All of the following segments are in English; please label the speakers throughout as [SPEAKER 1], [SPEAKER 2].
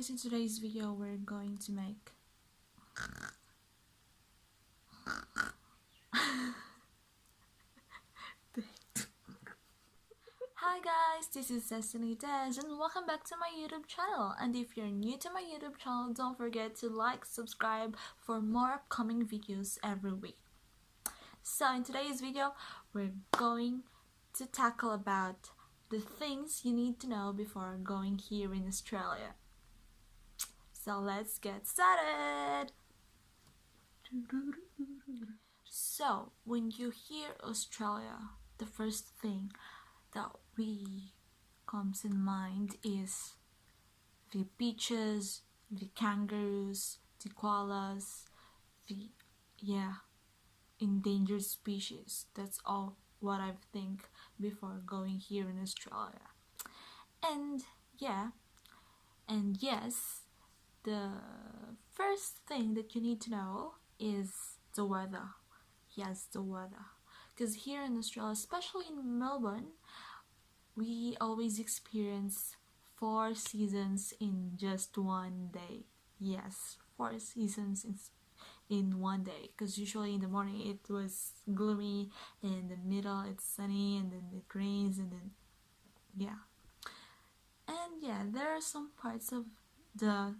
[SPEAKER 1] guys, in today's video we're going to make Hi guys, this is Destiny Des and welcome back to my YouTube channel. And if you're new to my YouTube channel, don't forget to like, subscribe for more upcoming videos every week. So in today's video, we're going to tackle about the things you need to know before going here in Australia. So let's get started! So when you hear Australia, the first thing that comes in mind is the beaches, the kangaroos, the koalas, the endangered species. That's all what I think before going here in Australia. And yes, the first thing that you need to know is the weather. Yes, the weather. Because here in Australia, especially in Melbourne, we always experience 4 seasons in just one day. Yes, 4 seasons in one day. Because usually in the morning it was gloomy, in the middle it's sunny, and then it rains, and then and there are some parts of the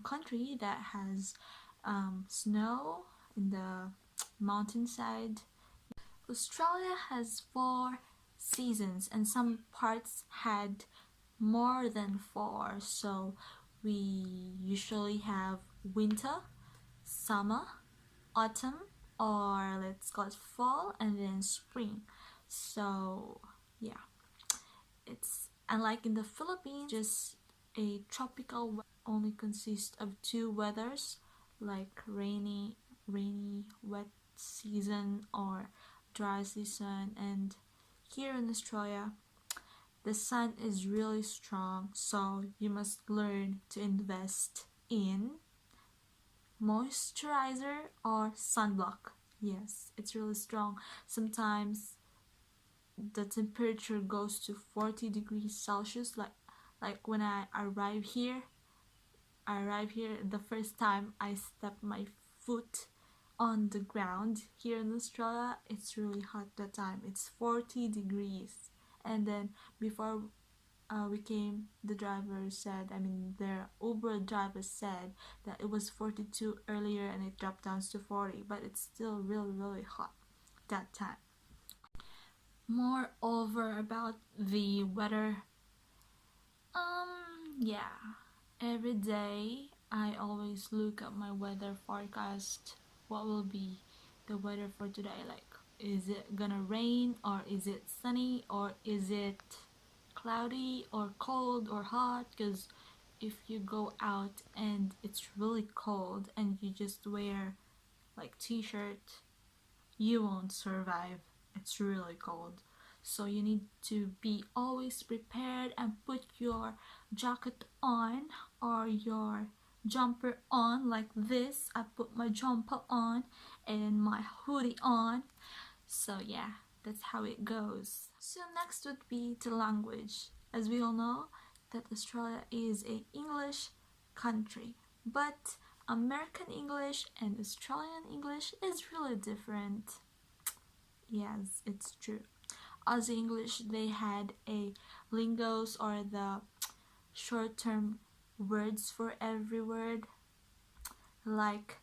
[SPEAKER 1] country that has snow in the mountainside. Australia has 4 seasons and some parts had more than 4, so we usually have winter, summer, autumn, or let's call it fall, and then spring. So yeah, it's unlike in the Philippines, just a tropical only consists of 2 weathers, like rainy wet season or dry season. And here in Australia, the sun is really strong, so you must learn to invest in moisturizer or sunblock. Yes, it's really strong. Sometimes the temperature goes to 40 degrees Celsius, like when I arrive here the first time I step my foot on the ground here in Australia. It's really hot that time. It's 40 degrees. And then before we came, the Uber driver said that it was 42 earlier and it dropped down to 40, but it's still really hot that time. Moreover, about the weather, every day I always look at my weather forecast. What will be the weather for today? Like, is it gonna rain, or is it sunny, or is it cloudy, or cold, or hot? Because if you go out and it's really cold and you just wear like t-shirt, you won't survive. It's really cold. So you need to be always prepared and put your jacket on or your jumper on. Like this, I put my jumper on and my hoodie on. So yeah, that's how it goes. So next would be the language. As we all know that Australia is an English country, but American English and Australian English is really different. Yes, it's true. Aussie English, they had a lingos, or the short-term words for every word. Like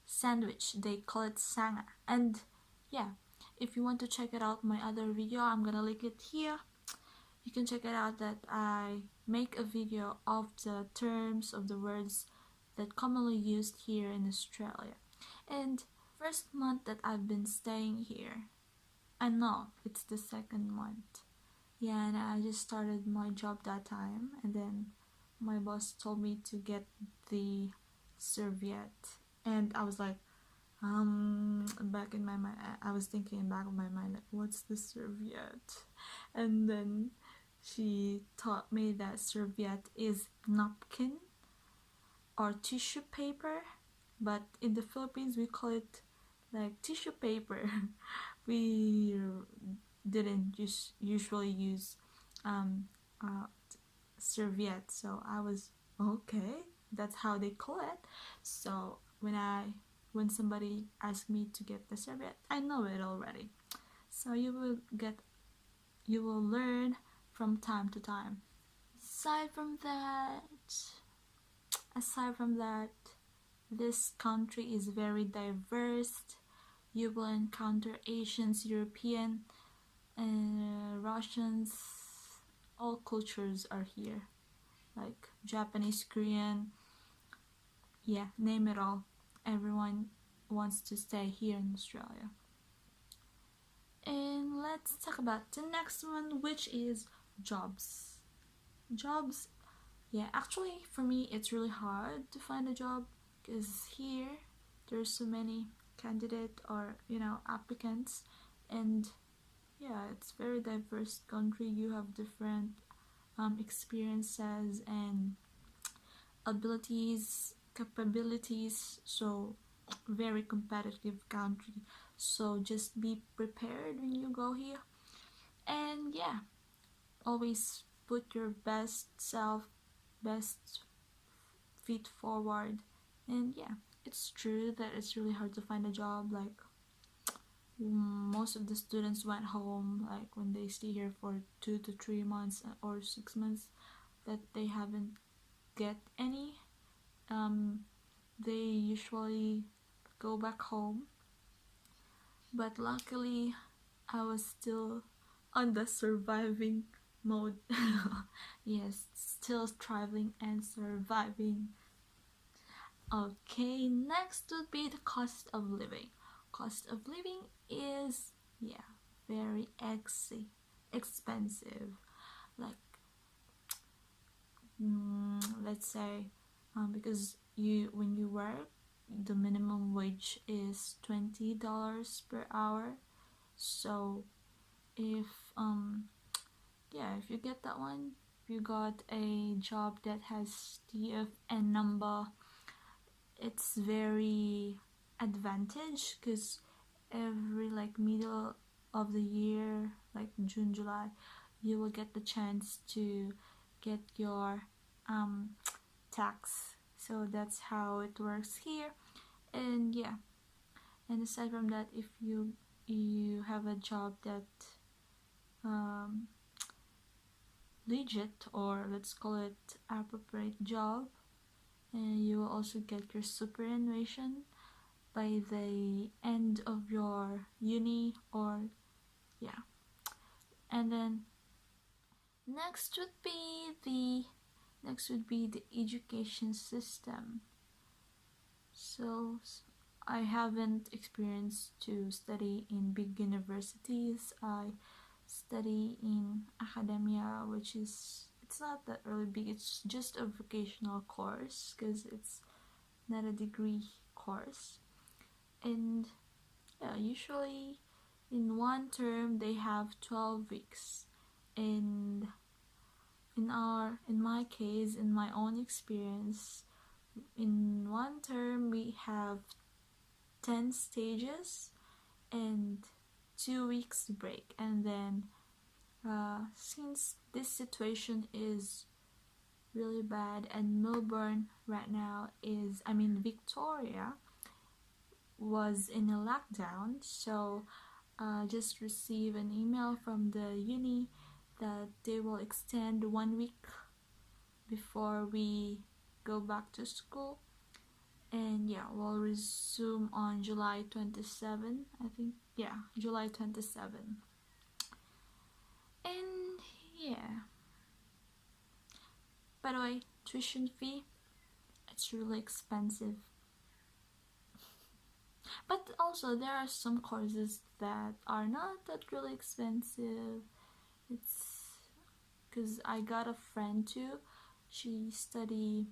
[SPEAKER 1] sandwich, they call it sanga. And yeah, if you want to check it out, my other video, I'm gonna link it here. You can check it out, that I make a video of the terms of the words that commonly used here in Australia. And first month that I've been staying here, I know it's the 2nd month. Yeah, and I just started my job that time, and then my boss told me to get the serviette, and I was like, back in my mind, I was thinking in back of my mind, like, what's the serviette? And then she taught me that serviette is napkin or tissue paper, but in the Philippines we call it like tissue paper. We didn't usually use serviette, so I was Okay, that's how they call it. So when somebody asks me to get the serviette, I know it already. So you will learn from time to time. Aside from that, aside from that, this country is very diverse. You will encounter Asians, European, and Russians. All cultures are here, like Japanese, Korean, yeah, name it all. Everyone wants to stay here in Australia. And let's talk about the next one, which is jobs. Jobs, yeah, actually for me it's really hard to find a job because here there's so many candidate or applicants, and yeah, it's very diverse country. You have different experiences and abilities, capabilities, so very competitive country. So just be prepared when you go here, and yeah, always put your best self, best feet forward. And yeah, it's true that it's really hard to find a job. Like most of the students went home, like when they stay here for 2 to 3 months or 6 months, that they haven't get any. They usually go back home, but luckily I was still on the surviving mode. Yes, still thriving and surviving. Okay, next would be the cost of living. Cost of living is, yeah, very expensive. Like, let's say, because when you work, the minimum wage is $20 per hour. So if if you get that one, if you got a job that has TFN number, it's very advantage because every like middle of the year, like June, July, you will get the chance to get your tax. So that's how it works here. And yeah, and aside from that, if you have a job that um, legit, or let's call it appropriate job, and you will also get your superannuation by the end of your uni, or yeah. And then next would be the education system. So I haven't experienced to study in big universities. I study in academia, which is, it's not that really big. It's just a vocational course because it's not a degree course. And yeah, usually in one term they have 12 weeks. And in my case, in my own experience, in one term we have 10 stages and 2 weeks break. And then since this situation is really bad, and Melbourne right now is, I mean Victoria was in a lockdown, so just received an email from the uni that they will extend 1 week before we go back to school. And yeah, we'll resume on July 27, I think. Yeah, July 27. And yeah, by the way, tuition fee, it's really expensive. But also there are some courses that are not that really expensive. It's because I got a friend too. She study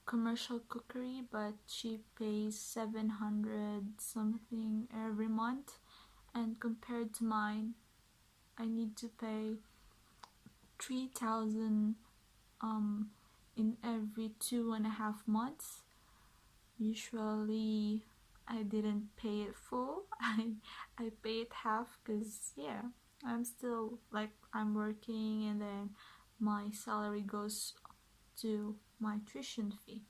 [SPEAKER 1] commercial cookery, but she pays 700 something every month, and compared to mine, I need to pay 3,000 in every 2.5 months. Usually I didn't pay it full. I pay it half because yeah, I'm still like, I'm working, and then my salary goes to my tuition fee.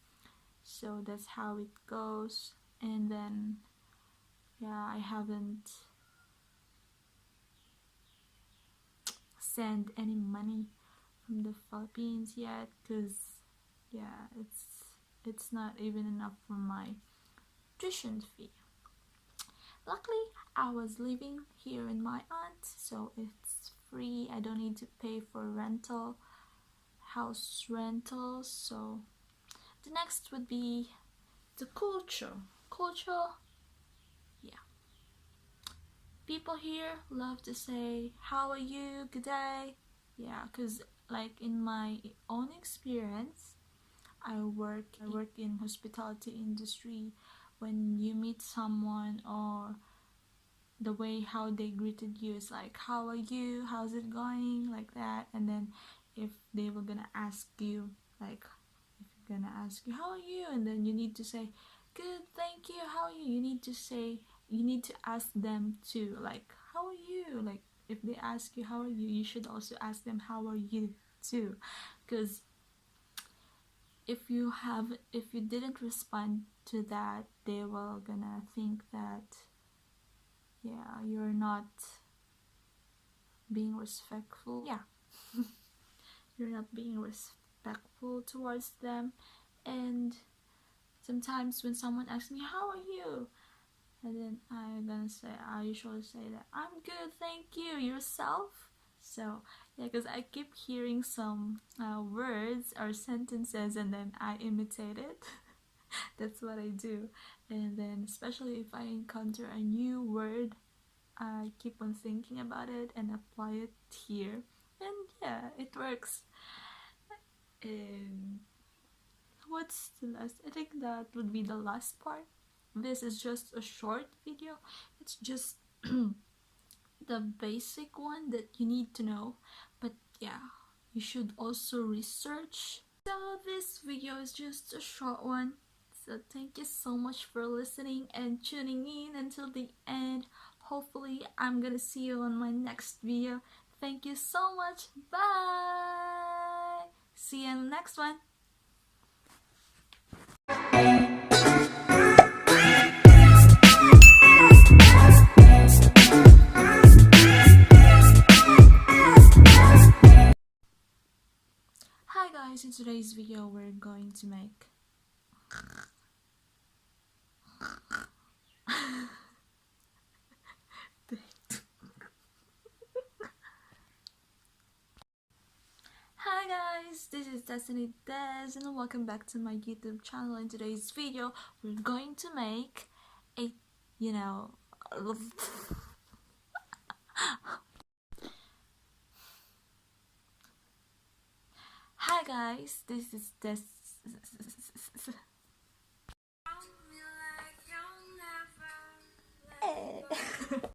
[SPEAKER 1] So that's how it goes. And then yeah, I haven't sent any money from the Philippines yet, because yeah, it's not even enough for my tuition fee. Luckily, I was living here in my aunt, so it's free. I don't need to pay for house rentals. So the next would be the culture. Yeah, people here love to say how are you, good day. Yeah, because like in my own experience, I work in hospitality industry. When you meet someone, or the way how they greeted you is like, how are you, how's it going, like that. And then if they were gonna ask you, like if you're gonna ask you how are you, and then you need to say good, thank you, how are you, you need to ask them too, like how are you. Like if they ask you how are you, you should also ask them how are you too, because if you didn't respond to that, they were gonna think that yeah, you're not being respectful. Yeah, you're not being respectful towards them. And sometimes when someone asks me how are you, and then I usually say that I'm good, thank you, yourself. So yeah, because I keep hearing some words or sentences, and then I imitate it. That's what I do. And then especially if I encounter a new word, I keep on thinking about it and apply it here, and yeah, it works. And what's the last? I think that would be the last part. This is just a short video. It's just the basic one that you need to know, but yeah, you should also research. So this video is just a short one. So thank you so much for listening and tuning in until the end. Hopefully I'm gonna see you on my next video. Thank you so much. Bye. See you in the next one. Hi guys, in today's video we're going to make Hi guys, this is Desiree and welcome back to my YouTube channel. In today's video we're going to make a, you know, hi guys, this is Des